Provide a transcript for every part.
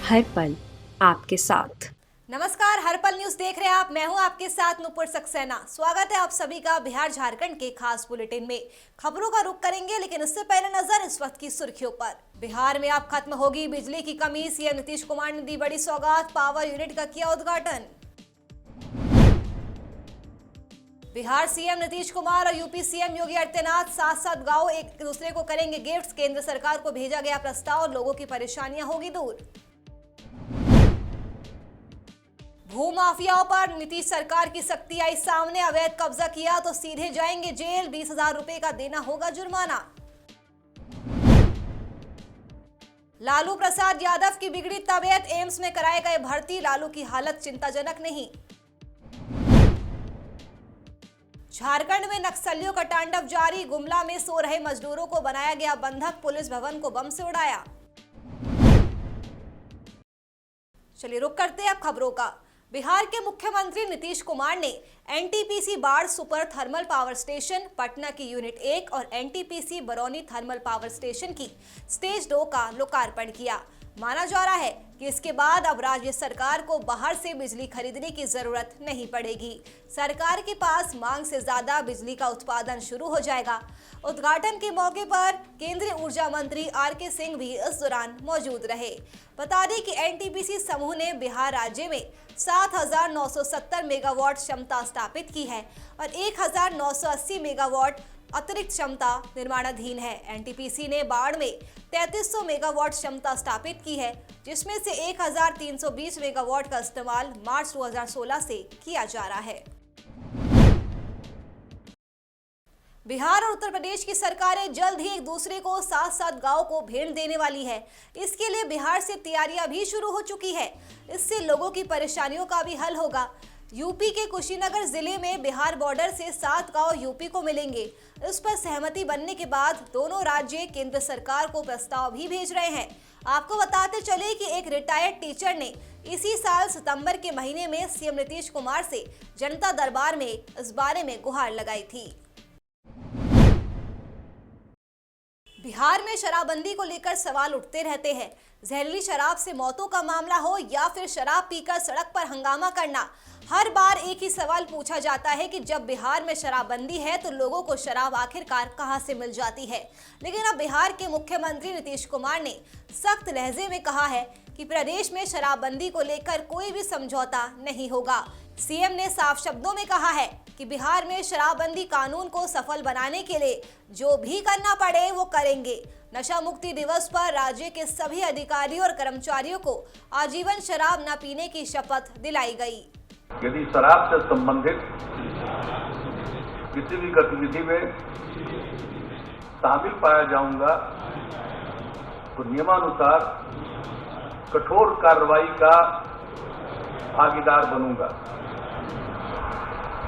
हर पल आपके साथ। नमस्कार, हर पल न्यूज देख रहे हैं आप। मैं हूं आपके साथ नुपुर सक्सेना। स्वागत है आप सभी का बिहार झारखंड के खास बुलेटिन में। खबरों का रुख करेंगे, लेकिन इससे पहले नजर इस वक्त की सुर्खियों पर। बिहार में अब खत्म होगी बिजली की कमी। सीएम नीतीश कुमार ने दी बड़ी सौगात, पावर यूनिट का किया उद्घाटन। बिहार सीएम नीतीश कुमार और यूपी सीएम योगी आदित्यनाथ साथ साथ गांव एक दूसरे को करेंगे गिफ्ट। केंद्र सरकार को भेजा गया प्रस्ताव, लोगों की परेशानियां होगी दूर। भू माफियाओं पर नीतीश सरकार की सख्ती आई सामने। अवैध कब्जा किया तो सीधे जाएंगे जेल, 20,000 रुपए का देना होगा जुर्माना। लालू प्रसाद यादव की बिगड़ी तबीयत, एम्स में कराए गए भर्ती। लालू की हालत चिंताजनक नहीं। झारखंड में नक्सलियों का तांडव जारी। गुमला में सो रहे मजदूरों को बनाया गया बंधक, पुलिस भवन को बम से उड़ाया। चलिए रुक करते हैं अब खबरों का। बिहार के मुख्यमंत्री नीतीश कुमार ने एनटीपीसी बाढ़ super thermal power station, Patna की यूनिट 1 और NTPC Barauni thermal power station की स्टेज 2 का लोकार्पण किया। माना जा रहा है कि इसके बाद अब राज्य सरकार को बाहर से बिजली खरीदने की जरूरत नहीं पड़ेगी। सरकार के पास मांग से ज्यादा बिजली का उत्पादन शुरू हो जाएगा। उद्घाटन के मौके पर केंद्रीय ऊर्जा मंत्री आर.के. सिंह भी इस दौरान मौजूद रहे। बता दें कि एनटीपीसी समूह ने बिहार राज्य में 7,970 मेगावाट क्षमता स्थापित की है और 1,980 मेगावाट अतिरिक्त क्षमता निर्माणाधीन है। एनटीपीसी ने बाढ़ में 3300 मेगावाट क्षमता स्थापित की है, जिसमें से 1,320 मेगावाट का इस्तेमाल मार्च 2016 से किया जा रहा है। बिहार और उत्तर प्रदेश की सरकारें जल्द ही एक दूसरे को साथ साथ गांव को भेंट देने वाली है। इसके लिए बिहार से तैयारियां भी शुरू हो चुकी है। इससे लोगों की परेशानियों का भी हल होगा। यूपी के कुशीनगर जिले में बिहार बॉर्डर से 7 गांव यूपी को मिलेंगे। इस पर सहमति बनने के बाद दोनों राज्य केंद्र सरकार को प्रस्ताव भी भेज रहे हैं। आपको बताते चले कि एक रिटायर्ड टीचर ने इसी साल सितंबर के महीने में सीएम नीतीश कुमार से जनता दरबार में इस बारे में गुहार लगाई थी। बिहार में शराबबंदी को लेकर सवाल उठते रहते हैं। जहरीली शराब से मौतों का मामला हो या फिर शराब पीकर सड़क पर हंगामा करना, हर बार एक ही सवाल पूछा जाता है कि जब बिहार में शराबबंदी है तो लोगों को शराब आखिरकार कहां से मिल जाती है। लेकिन अब बिहार के मुख्यमंत्री नीतीश कुमार ने सख्त लहजे में कहा है कि प्रदेश में शराबबंदी को लेकर कोई भी समझौता नहीं होगा। सीएम ने साफ शब्दों में कहा है कि बिहार में शराबबंदी कानून को सफल बनाने के लिए जो भी करना पड़े वो करेंगे। नशा मुक्ति दिवस पर राज्य के सभी अधिकारियों और कर्मचारियों को आजीवन शराब न पीने की शपथ दिलाई गई। यदि शराब से संबंधित किसी भी गतिविधि में शामिल पाया जाऊंगा तो नियमानुसार कठोर कार्रवाई का भागीदार बनूंगा।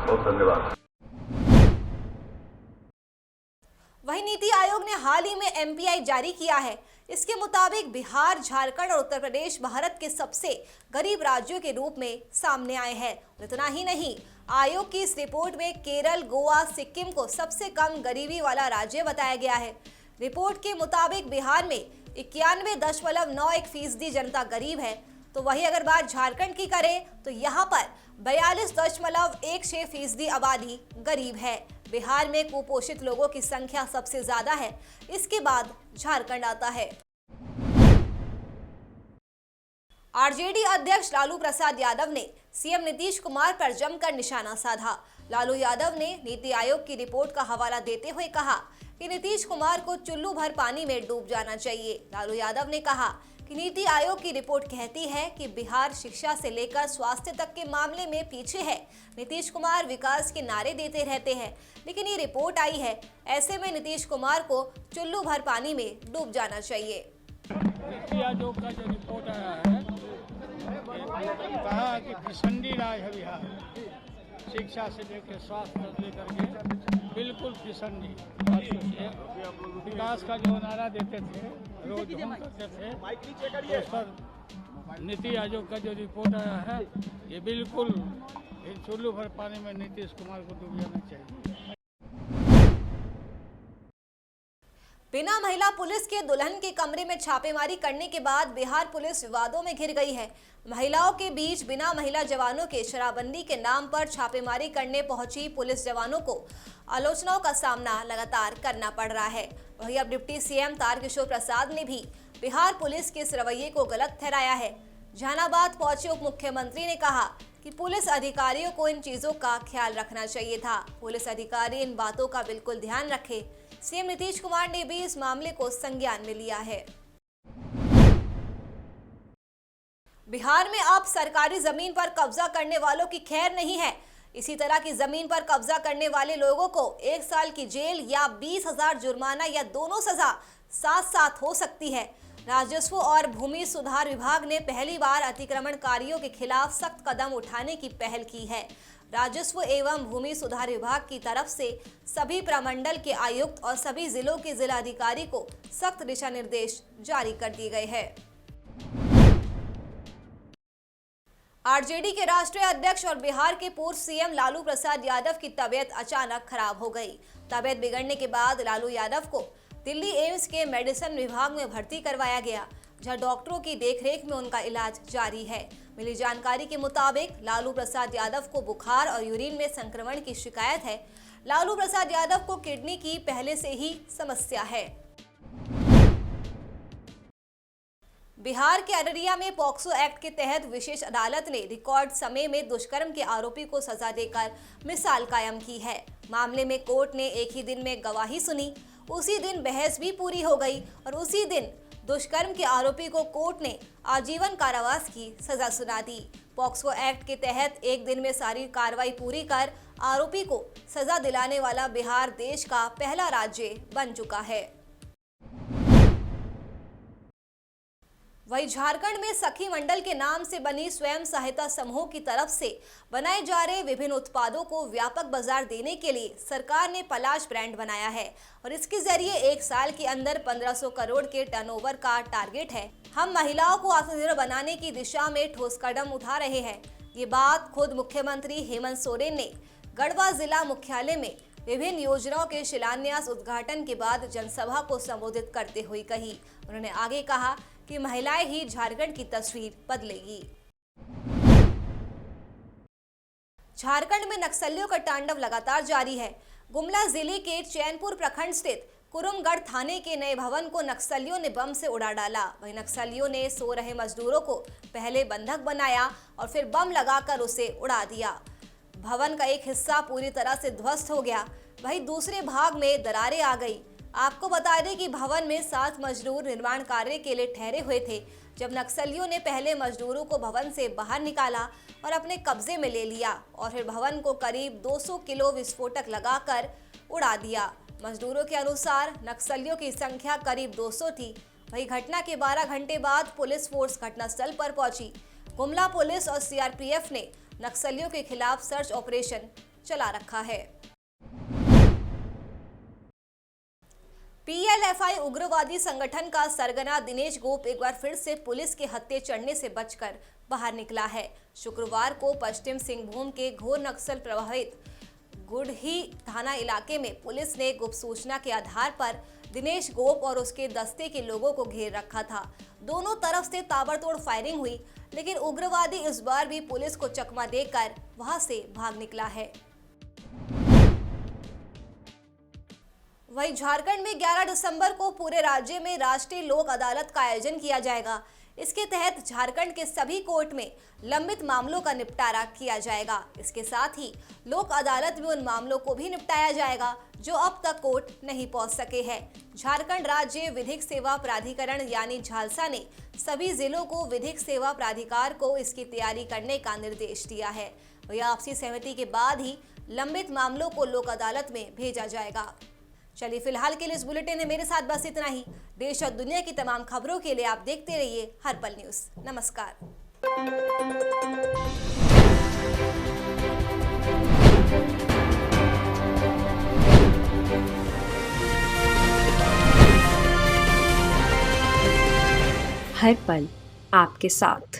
बहुत धन्यवाद। वहीं नीति आयोग ने हाल ही में एमपीआई जारी किया है। इसके मुताबिक बिहार, झारखंड और उत्तर प्रदेश भारत के सबसे गरीब राज्यों के रूप में सामने आए हैं। इतना ही नहीं, आयोग की इस रिपोर्ट में केरल, गोवा, सिक्किम को सबसे कम गरीबी वाला राज्य बताया गया है। रिपोर्ट के मुताबिक बिहार में 91.91% जनता गरीब है। तो वही अगर बात झारखंड की करें तो यहाँ पर 42.16% आबादी गरीब है। बिहार में कुपोषित लोगों की संख्या सबसे ज्यादा है, इसके बाद झारखंड आता है। आरजेडी अध्यक्ष लालू प्रसाद यादव ने सीएम नीतीश कुमार पर जमकर निशाना साधा। लालू यादव ने नीति आयोग की रिपोर्ट का हवाला देते हुए कहा कि नीतीश कुमार को चुल्लू भर पानी में डूब जाना चाहिए। लालू यादव ने कहा कि नीति आयोग की रिपोर्ट कहती है कि बिहार शिक्षा से लेकर स्वास्थ्य तक के मामले में पीछे है। नीतीश कुमार विकास के नारे देते रहते हैं, लेकिन ये रिपोर्ट आई है, ऐसे में नीतीश कुमार को चुल्लू भर पानी में डूब जाना चाहिए। नीति आयोग का जो रिपोर्ट आया है, कहा कि फिसंडी राज है बिहार, शिक्षा से लेकर स्वास्थ्य तक लेकर के बिल्कुल फिसंडी। विकास का जो नारा देते थे, रोज हम करते थे, उस पर नीति आयोग का जो रिपोर्ट आया है, ये बिल्कुल चुल्लू भर पानी में नीतीश कुमार को डूब जाना चाहिए। बिना महिला पुलिस के दुल्हन के कमरे में छापेमारी करने के बाद बिहार पुलिस विवादों में घिर गई है। महिलाओं के बीच बिना महिला जवानों के शराबबंदी के नाम पर छापेमारी करने पहुंची पुलिस जवानों को आलोचनाओं का सामना लगातार करना पड़ रहा है। वहीं अब डिप्टी सीएम तारकिशोर प्रसाद ने भी बिहार पुलिस के इस रवैये को गलत ठहराया है। जहानाबाद पहुंचे उप मुख्यमंत्री ने कहा कि पुलिस अधिकारियों को इन चीजों का ख्याल रखना चाहिए था। पुलिस अधिकारी इन बातों का बिल्कुल ध्यान रखे। सीएम नीतीश कुमार ने भी इस मामले को संज्ञान में लिया है। बिहार में अब सरकारी जमीन पर कब्जा करने वालों की खैर नहीं है। इसी तरह की जमीन पर कब्जा करने वाले लोगों को 1 साल की जेल या 20,000 जुर्माना या दोनों सजा साथ साथ हो सकती है। राजस्व और भूमि सुधार विभाग ने पहली बार अतिक्रमणकारियों के खिलाफ सख्त कदम उठाने की पहल की है। राजस्व एवं भूमि सुधार विभाग की तरफ से सभी प्रमंडल के आयुक्त और सभी जिलों के जिलाधिकारी को सख्त दिशा निर्देश जारी कर दिए गए हैं। आरजेडी के राष्ट्रीय अध्यक्ष और बिहार के पूर्व सीएम लालू प्रसाद यादव की तबीयत अचानक खराब हो गई। तबीयत बिगड़ने के बाद लालू यादव को दिल्ली एम्स के मेडिसिन विभाग में भर्ती करवाया गया, जहां डॉक्टरों की देखरेख में उनका इलाज जारी है। मिली जानकारी के मुताबिक लालू प्रसाद यादव को बुखार और यूरिन में संक्रमण की शिकायत है। लालू प्रसाद यादव को किडनी की पहले से ही समस्या है। बिहार के अररिया में पॉक्सो एक्ट के तहत विशेष अदालत ने रिकॉर्ड समय में दुष्कर्म के आरोपी को सजा देकर मिसाल कायम की है। मामले में कोर्ट ने एक ही दिन में गवाही सुनी, उसी दिन बहस भी पूरी हो गई और उसी दिन दुष्कर्म के आरोपी को कोर्ट ने आजीवन कारावास की सजा सुना दी। पॉक्सो एक्ट के तहत एक दिन में सारी कार्रवाई पूरी कर आरोपी को सजा दिलाने वाला बिहार देश का पहला राज्य बन चुका है। वहीं झारखंड में सखी मंडल के नाम से बनी स्वयं सहायता समूह की तरफ से बनाए जा रहे विभिन्न उत्पादों को व्यापक बाजार देने के लिए सरकार ने पलाश ब्रांड बनाया है और इसके जरिए 1 साल के अंदर 1500 करोड़ के टर्नओवर का टारगेट है। हम महिलाओं को आत्मनिर्भर बनाने की दिशा में ठोस कदम उठा रहे हैं। ये बात खुद मुख्यमंत्री हेमंत सोरेन ने गढ़वा जिला मुख्यालय में विभिन्न योजनाओं के शिलान्यास उद्घाटन के बाद जनसभा को संबोधित करते हुए कही। उन्होंने आगे कहा कि महिलाएं ही झारखंड की तस्वीर बदलेगी। झारखंड में नक्सलियों का तांडव लगातार जारी है। गुमला जिले के चैनपुर प्रखंड स्थित कुरुमगढ़ थाने के नए भवन को नक्सलियों ने बम से उड़ा डाला। वहीं नक्सलियों ने सो रहे मजदूरों को पहले बंधक बनाया और फिर बम लगाकर उसे उड़ा दिया। भवन का एक हिस्सा पूरी तरह से ध्वस्त हो गया, वहीं दूसरे भाग में दरारें आ गई। आपको बता दें कि भवन में 7 मजदूर निर्माण कार्य के लिए ठहरे हुए थे, जब नक्सलियों ने पहले मजदूरों को भवन से बाहर निकाला और अपने कब्जे में ले लिया और फिर भवन को करीब 200 किलो विस्फोटक लगाकर उड़ा दिया। मजदूरों के अनुसार नक्सलियों की संख्या करीब 200 थी। वहीं घटना के 12 घंटे बाद पुलिस फोर्स घटनास्थल पर पहुंची। गुमला पुलिस और सीआरपीएफ ने नक्सलियों के खिलाफ सर्च ऑपरेशन चला रखा है। पीएलएफआई उग्रवादी संगठन का सरगना दिनेश गोप एक बार फिर से पुलिस के हत्थे चढ़ने से बचकर बाहर निकला है। शुक्रवार को पश्चिम सिंहभूम के घोर नक्सल प्रभावित गुड़ही थाना इलाके में पुलिस ने गुप्त सूचना के आधार पर दिनेश गोप और उसके दस्ते के लोगों को घेर रखा था। दोनों तरफ से ताबड़तोड़ फायरिंग हुई, लेकिन उग्रवादी इस बार भी पुलिस को चकमा देकर वहां से भाग निकला है। वहीं झारखंड में 11 दिसंबर को पूरे राज्य में राष्ट्रीय लोक अदालत का आयोजन किया जाएगा। इसके तहत झारखंड के सभी कोर्ट में लंबित मामलों का निपटारा किया जाएगा। इसके साथ ही लोक अदालत में उन मामलों को भी निपटाया जाएगा जो अब तक कोर्ट नहीं पहुंच सके हैं। झारखंड राज्य विधिक सेवा प्राधिकरण यानी झालसा ने सभी जिलों को विधिक सेवा प्राधिकार को इसकी तैयारी करने का निर्देश दिया है। वही आपसी सहमति के बाद ही लंबित मामलों को लोक अदालत में भेजा जाएगा। चलिए फिलहाल के लिए इस बुलेटिन में मेरे साथ बस इतना ही। देश और दुनिया की तमाम खबरों के लिए आप देखते रहिए हर पल न्यूज़। नमस्कार। हर पल आपके साथ।